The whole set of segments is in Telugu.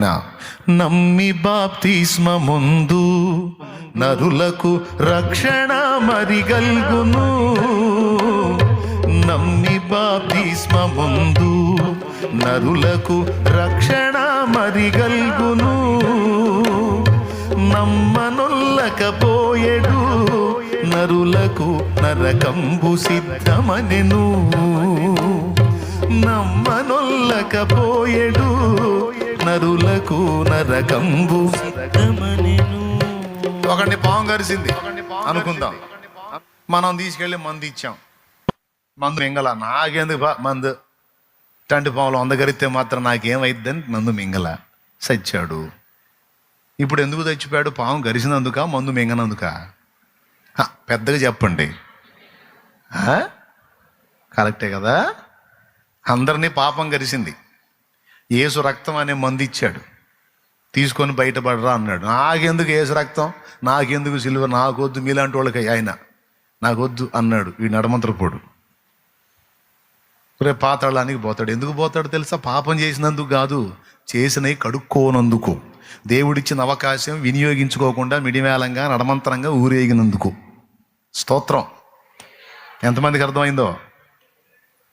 నమ్మి బాప్తిస్మముందు నరులకు రక్షణ మరిగల్గును. నమ్మి బాప్తిస్మముందు నరులకు రక్షణ మరిగల్గును. నమ్మనొల్లకపోయెడు నరులకు నరకంబు సిద్ధమనెను. నమ్మనొల్లకపోయెడు నరులకు నరకంబు సిద్ధమనెను. ఒకడిని పాము కరిసింది అనుకుందాం, మనం తీసుకెళ్ళి మందు ఇచ్చాం. మందు మింగల, నాకెందుకు మందు, టంటి పాములు అందగరిస్తే మాత్రం నాకేమైద్దని మందు మింగల, చచ్చాడు. ఇప్పుడు ఎందుకు చచ్చిపోయాడు? పాము గరిసినందుక, మందు మింగనందుక? పెద్దగా చెప్పండి. కరెక్టే కదా? అందరినీ పాపం గరిసింది. యేసు రక్తం అనే మందు ఇచ్చాడు, తీసుకొని బయటపడరా అన్నాడు. నాకెందుకు యేసు రక్తం, నాకెందుకు సిలువ, నాకొద్దు, మీలాంటి వాళ్ళకి ఆయన నాకొద్దు అన్నాడు. ఈ నడమంత్రపోడు రేపు పాతాళానికి పోతాడు. ఎందుకు పోతాడు తెలుసా? పాపం చేసినందుకు కాదు, చేసినవి కడుక్కోనందుకు. దేవుడిచ్చిన అవకాశం వినియోగించుకోకుండా మిడిమేళంగా నడమంతరంగా ఊరేగినందుకు. స్తోత్రం. ఎంతమందికి అర్థమైందో?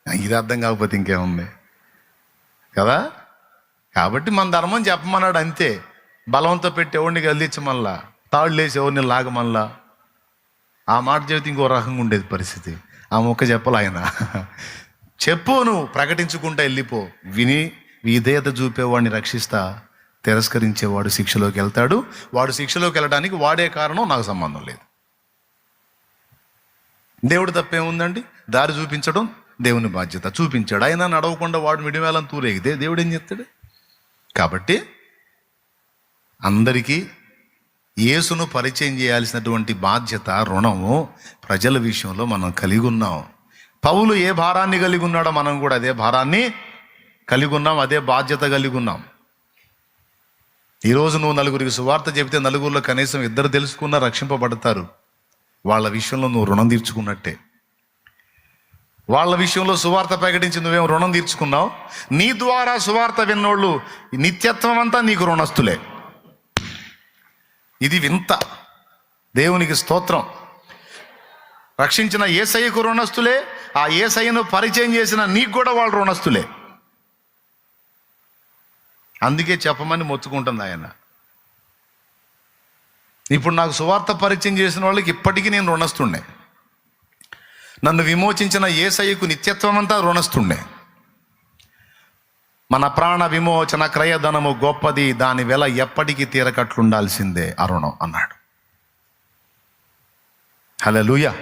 ఇది అర్థం కాకపోతే ఇంకేముంది కదా? కాబట్టి మన ధర్మం చెప్పమన్నాడు అంతే. బలవంతో పెట్టి ఎవరిని గదిలించమల్లా, తాళ్ళు లేసి ఎవరిని లాగమల్లా. ఆ మాట చెబితే ఇంకో రకంగా ఉండేది పరిస్థితి. ఆ మొక్క చెప్పాలి ఆయన. చెప్పు, నువ్వు ప్రకటించుకుంటా వెళ్ళిపో. విని విధేయత చూపేవాడిని రక్షిస్తా, తిరస్కరించేవాడు శిక్షలోకి వెళ్తాడు. వాడు శిక్షలోకి వెళ్ళడానికి వాడే కారణం, నాకు సంబంధం లేదు. దేవుడు తప్పేముందండి? దారి చూపించడం దేవుని బాధ్యత. చూపించాడు, అయినా నడవకుండా వాడు మిడివేళని తూరేగితే దేవుడు ఏం చెప్తాడు? కాబట్టి అందరికీ యేసును పరిచయం చేయాల్సినటువంటి బాధ్యత, రుణము ప్రజల విషయంలో మనం కలిగి ఉన్నాం. పౌలు ఏ భారాన్ని కలిగి ఉన్నాడో మనం కూడా అదే భారాన్ని కలిగి ఉన్నాం, అదే బాధ్యత కలిగి ఉన్నాం. ఈరోజు నువ్వు నలుగురికి సువార్త చెబితే నలుగురిలో కనీసం ఇద్దరు తెలుసుకున్నా రక్షింపబడతారు. వాళ్ళ విషయంలో నువ్వు రుణం తీర్చుకున్నట్టే. వాళ్ళ విషయంలో సువార్త ప్రకటించి నువ్వేం రుణం తీర్చుకున్నావు? నీ ద్వారా సువార్త విన్నోళ్ళు నిత్యత్వం అంతా నీకు రుణస్తులే. ఇది వింత. దేవునికి స్తోత్రం. రక్షించిన యేసయ్యకు రుణస్తులే, ఆ యేసయ్యను పరిచయం చేసిన నీకు కూడా వాళ్ళు రుణస్తులే. అందుకే చెప్పమని మొత్తుకుంటుంది ఆయన. ఇప్పుడు నాకు సువార్త పరిచయం చేసిన వాళ్ళకి ఇప్పటికీ నేను రుణస్తుండే. నన్ను విమోచించిన యేసయ్యకు నిత్యత్వం అంతా రుణస్తుండే. మన ప్రాణ విమోచన క్రయధనము గొప్పది, దాని వెల ఎప్పటికీ తీరకట్లుండాల్సిందే ఆ రుణం అన్నాడు. హల్లెలూయా.